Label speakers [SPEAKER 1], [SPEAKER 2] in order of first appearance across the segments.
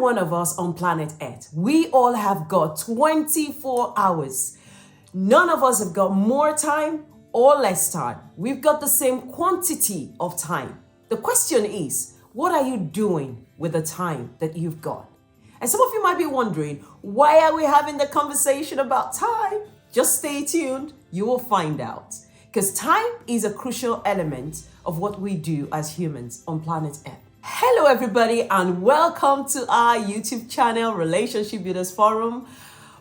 [SPEAKER 1] one of us on planet Earth, we all have got 24 hours. None of us have got more time or less time. We've got the same quantity of time. The question is, what are you doing with the time that you've got? And some of you might be wondering, why are we having the conversation about time? Just stay tuned, you will find out. Because time is a crucial element of what we do as humans on planet Earth. Hello everybody and welcome to our YouTube channel, Relationship Builders Forum.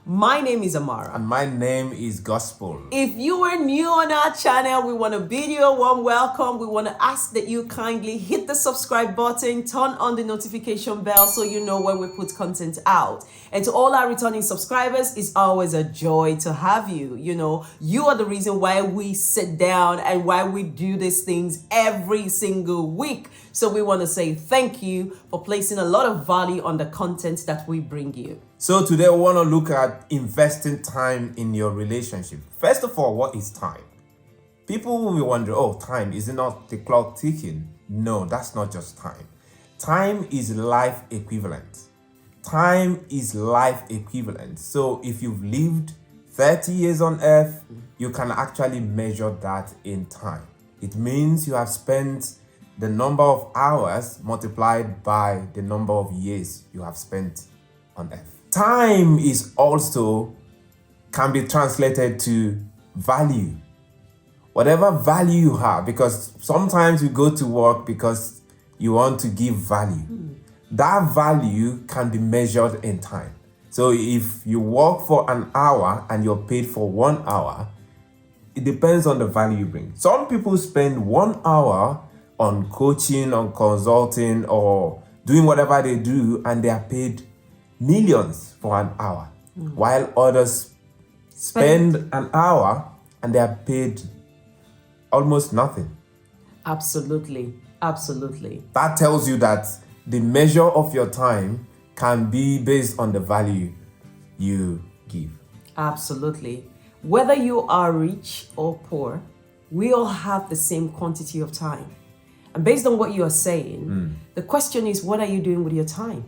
[SPEAKER 1] My name is Amara.
[SPEAKER 2] And my name is Gospel.
[SPEAKER 1] If you are new on our channel, we want to bid you a warm welcome. We want to ask that you kindly hit the subscribe button, turn on the notification bell so you know when we put content out. And to all our returning subscribers, it's always a joy to have you. You know, you are the reason why we sit down and why we do these things every single week. So we want to say thank you for placing a lot of value on the content that we bring you.
[SPEAKER 2] So today we want to look at investing time in your relationship. First of all, what is time? People will be wondering, oh, time, is it not the clock ticking? No, that's not just time. Time is life equivalent. Time is life equivalent. So if you've lived 30 years on earth, you can actually measure that in time. It means you have spent the number of hours multiplied by the number of years you have spent on earth. Time is also can be translated to value. Whatever value you have, because sometimes you go to work because you want to give value. That value can be measured in time. So if you work for an hour and you're paid for 1 hour, it depends on the value you bring. Some people spend 1 hour on coaching, on consulting, or doing whatever they do, and they are paid millions for an hour, while others spend an hour and they are paid almost nothing.
[SPEAKER 1] Absolutely.
[SPEAKER 2] That tells you that the measure of your time can be based on the value you give.
[SPEAKER 1] Absolutely. Whether you are rich or poor, we all have the same quantity of time. And based on what you are saying, the question is, what are you doing with your time?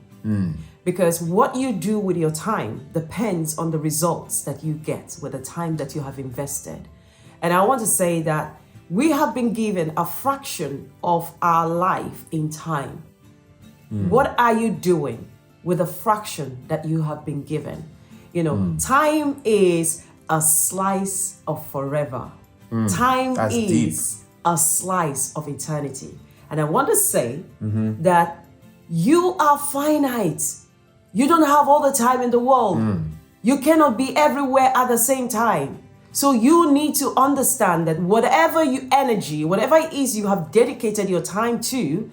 [SPEAKER 1] Because what you do with your time depends on the results that you get with the time that you have invested. And I want to say that we have been given a fraction of our life in time. What are you doing with the fraction that you have been given? You know, time is a slice of forever. Time
[SPEAKER 2] That's
[SPEAKER 1] is a slice of eternity. And I want to say that you are finite. You don't have all the time in the world. You cannot be everywhere at the same time. So you need to understand that whatever it is you have dedicated your time to,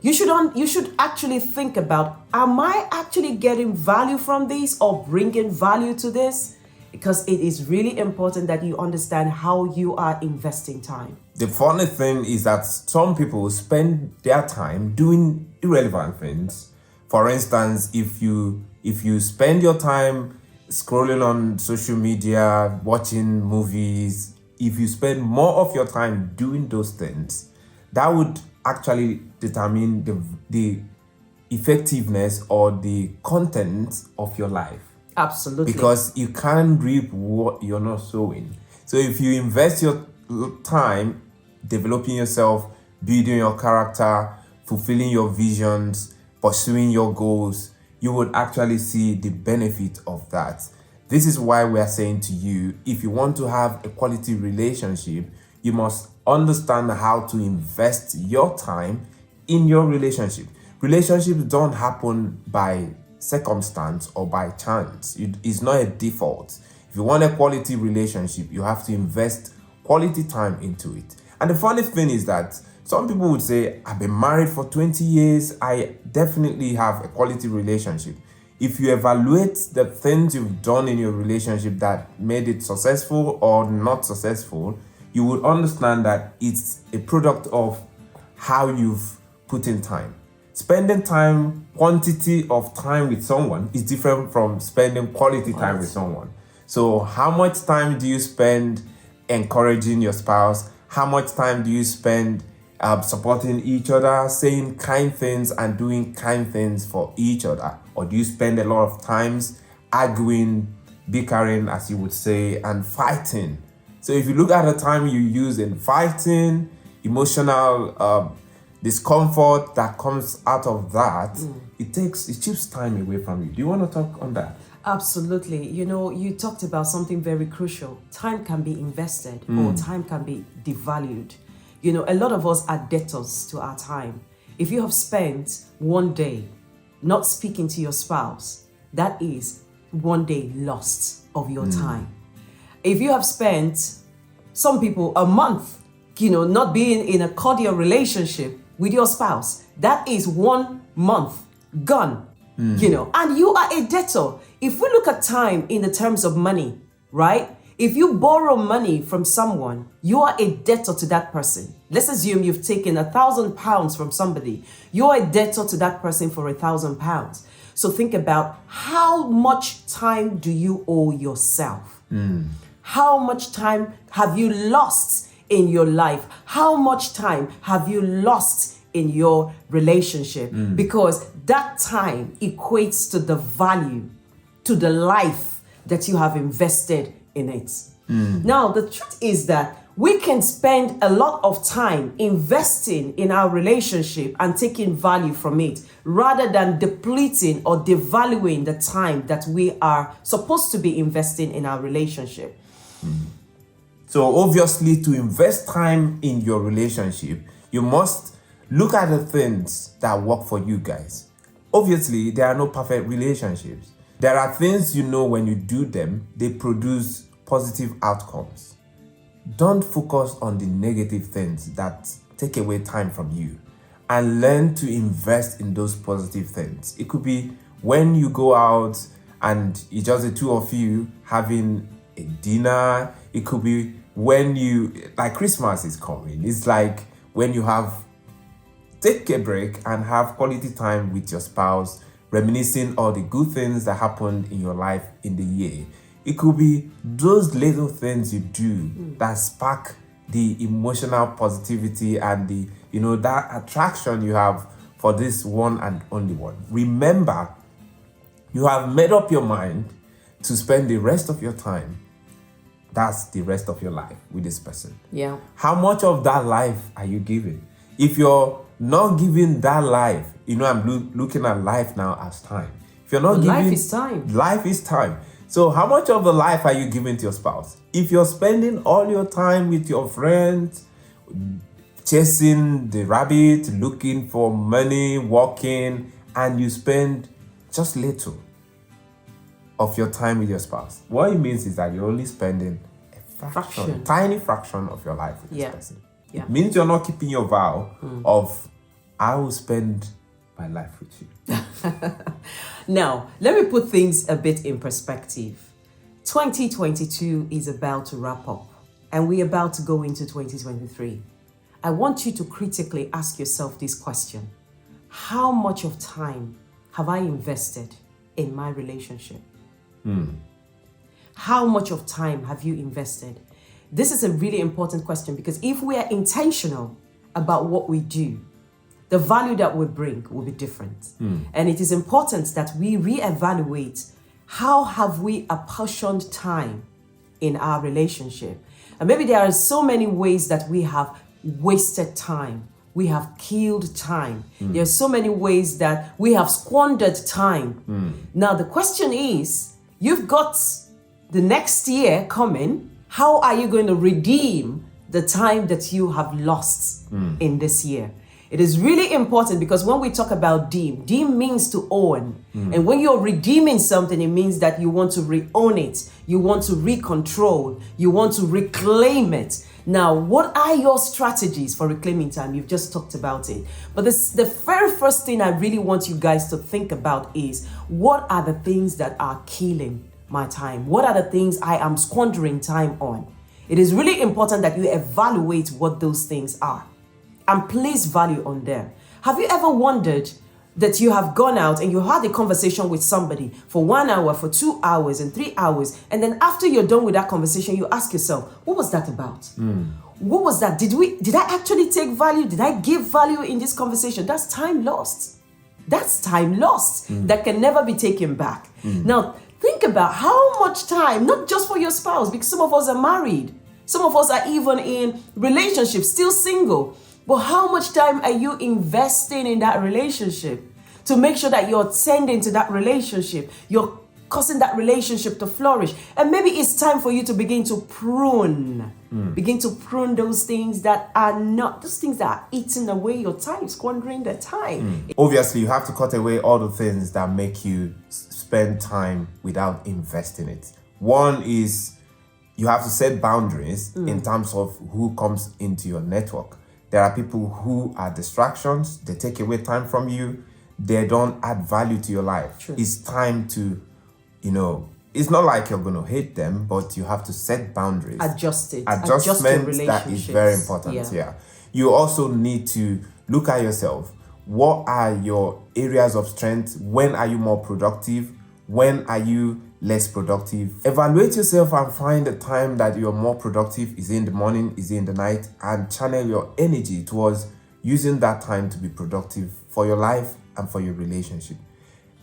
[SPEAKER 1] you should actually think about, am I actually getting value from this or bringing value to this? Because it is really important that you understand how you are investing time.
[SPEAKER 2] The funny thing is that some people spend their time doing irrelevant things. For instance, if you spend your time scrolling on social media, watching movies, if you spend more of your time doing those things, that would actually determine the effectiveness or the content of your life.
[SPEAKER 1] Absolutely.
[SPEAKER 2] Because you can't reap what you're not sowing. So if you invest your time developing yourself, building your character, fulfilling your visions, pursuing your goals, you would actually see the benefit of that. This is why we are saying to you, if you want to have a quality relationship, you must understand how to invest your time in your relationship. Relationships don't happen by circumstance or by chance. It's not a default. If you want a quality relationship, you have to invest quality time into it. And the funny thing is that some people would say, I've been married for 20 years. I definitely have a quality relationship. If you evaluate the things you've done in your relationship that made it successful or not successful, you would understand that it's a product of how you've put in time. Spending time, quantity of time with someone is different from spending quality time with someone. So how much time do you spend encouraging your spouse? How much time do you spend supporting each other, saying kind things and doing kind things for each other? Or do you spend a lot of times arguing, bickering, as you would say, and fighting? So if you look at the time you use in fighting, emotional discomfort that comes out of that, it chips time away from you. Do you want to talk on that?
[SPEAKER 1] Absolutely. You know, you talked about something very crucial. Time can be invested or time can be devalued. You know, a lot of us are debtors to our time. If you have spent one day not speaking to your spouse, that is one day lost of your time. If you have spent, some people, a month, you know, not being in a cordial relationship with your spouse, that is 1 month gone, you know, and you are a debtor. If we look at time in the terms of money, right? If you borrow money from someone, you are a debtor to that person. Let's assume you've taken £1,000 from somebody. You're a debtor to that person for £1,000. So think about how much time do you owe yourself? How much time have you lost in your life? How much time have you lost in your relationship? Because that time equates to the value, to the life that you have invested in it. Now, the truth is that we can spend a lot of time investing in our relationship and taking value from it rather than depleting or devaluing the time that we are supposed to be investing in our relationship.
[SPEAKER 2] So obviously, to invest time in your relationship, you must look at the things that work for you guys. Obviously, there are no perfect relationships. There are things you know when you do them, they produce positive outcomes. Don't focus on the negative things that take away time from you, and learn to invest in those positive things. It could be when you go out and it's just the two of you having a dinner. It could be when like Christmas is coming. It's like when you take a break and have quality time with your spouse, reminiscing all the good things that happened in your life in the year. It could be those little things you do that spark the emotional positivity and the, that attraction you have for this one and only one. Remember, you have made up your mind to spend the rest of your time, that's the rest of your life, with this person.
[SPEAKER 1] Yeah.
[SPEAKER 2] How much of that life are you giving? If you're not giving that life, I'm looking at life now as time. If you're not giving,
[SPEAKER 1] life is time.
[SPEAKER 2] Life is time. So how much of the life are you giving to your spouse? If you're spending all your time with your friends, chasing the rabbit, looking for money, working, and you spend just little of your time with your spouse, what it means is that you're only spending a tiny fraction of your life with this person.
[SPEAKER 1] Yeah.
[SPEAKER 2] It means you're not keeping your vow of, I will spend my life with you.
[SPEAKER 1] Now, let me put things a bit in perspective. 2022 is about to wrap up, and we're about to go into 2023. I want you to critically ask yourself this question. How much of time have I invested in my relationship? How much of time have you invested? This is a really important question, because if we are intentional about what we do, the value that we bring will be different. And it is important that we reevaluate how have we apportioned time in our relationship. And maybe there are so many ways that we have wasted time. We have killed time. There are so many ways that we have squandered time. Now, the question is, you've got the next year coming. How are you going to redeem the time that you have lost in this year? It is really important, because when we talk about deem means to own. And when you're redeeming something, it means that you want to re-own it. You want to recontrol. You want to reclaim it. Now, what are your strategies for reclaiming time? You've just talked about it. But the very first thing I really want you guys to think about is, what are the things that are killing my time? What are the things I am squandering time on? It is really important that you evaluate what those things are and place value on them. Have you ever wondered that you have gone out and you had a conversation with somebody for 1 hour, for 2 hours and 3 hours, and then after you're done with that conversation, you ask yourself, what was that about? What was that? Did I actually take value? Did I give value in this conversation? That's time lost. That's time lost that can never be taken back. Now, think about how much time, not just for your spouse, because some of us are married, some of us are even in relationships, still single, but how much time are you investing in that relationship to make sure that you're tending to that relationship, you're causing that relationship to flourish? And maybe it's time for you to begin to prune. Begin to prune those things that are not, those things that are eating away your time, squandering the time.
[SPEAKER 2] Obviously, you have to cut away all the things that make you spend time without investing it. One is you have to set boundaries in terms of who comes into your network. There are people who are distractions, they take away time from you, they don't add value to your life.
[SPEAKER 1] True.
[SPEAKER 2] It's time to, it's not like you're going to hate them, but you have to set boundaries.
[SPEAKER 1] Adjust it.
[SPEAKER 2] Adjustment,
[SPEAKER 1] Adjust your
[SPEAKER 2] that is very important. Yeah. You also need to look at yourself. What are your areas of strength? When are you more productive? When are you less productive? Evaluate yourself and find the time that you're more productive. Is it in the morning? Is it in the night? And channel your energy towards using that time to be productive for your life and for your relationship.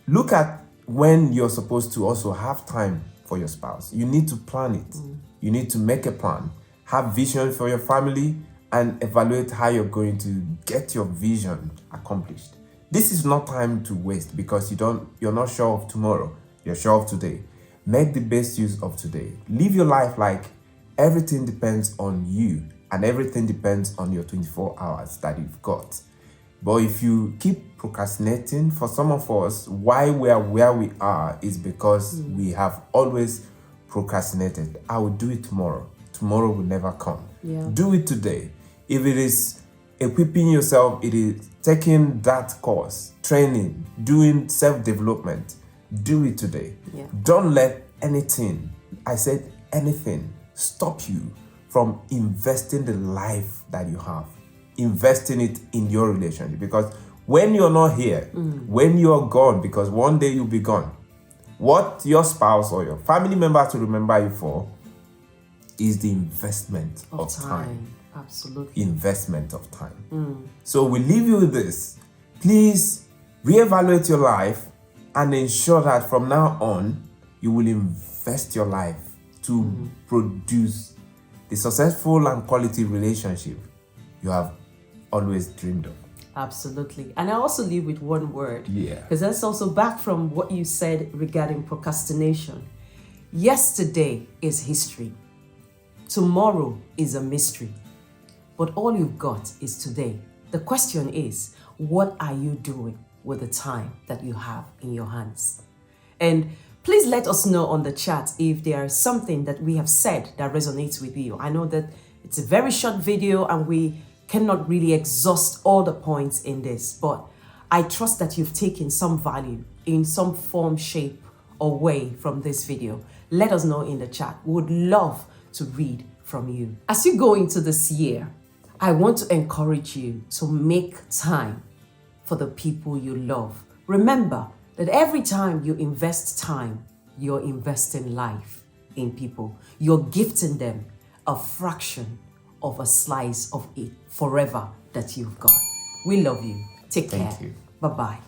[SPEAKER 2] Look at when you're supposed to also have time for your spouse. You need to plan it. You need to make a plan, have vision for your family, and evaluate how you're going to get your vision accomplished. This is not time to waste because you're not sure of tomorrow. You're sure of today. Make the best use of today. Live your life like everything depends on you and everything depends on your 24 hours that you've got. But if you keep procrastinating, for some of us, why we are where we are is because we have always procrastinated. I will do it tomorrow. Tomorrow will never come.
[SPEAKER 1] Yeah.
[SPEAKER 2] Do it today. If it is equipping yourself, it is taking that course, training, doing self-development, do it today.
[SPEAKER 1] Yeah.
[SPEAKER 2] Don't let anything, I said anything, stop you from investing the life that you have. Investing it in your relationship, because when you're not here, when you're gone, because one day you'll be gone, what your spouse or your family members will remember you for is the investment of time.
[SPEAKER 1] Absolutely.
[SPEAKER 2] Investment of time. So we leave you with this. Please reevaluate your life and ensure that from now on you will invest your life to produce the successful and quality relationship you have always dreamed of.
[SPEAKER 1] Absolutely. And I also leave with one word.
[SPEAKER 2] Yeah.
[SPEAKER 1] Because that's also back from what you said regarding procrastination. Yesterday is history. Tomorrow is a mystery. But all you've got is today. The question is, what are you doing with the time that you have in your hands? And please let us know on the chat if there is something that we have said that resonates with you. I know that it's a very short video and we cannot really exhaust all the points in this, but I trust that you've taken some value in some form, shape, or way from this video. Let us know in the chat. We would love to read from you. As you go into this year, I want to encourage you to make time for the people you love. Remember that every time you invest time, you're investing life in people. You're gifting them a fraction of a slice of it forever that you've got. We love you. Take care.
[SPEAKER 2] Thank you.
[SPEAKER 1] Bye-bye.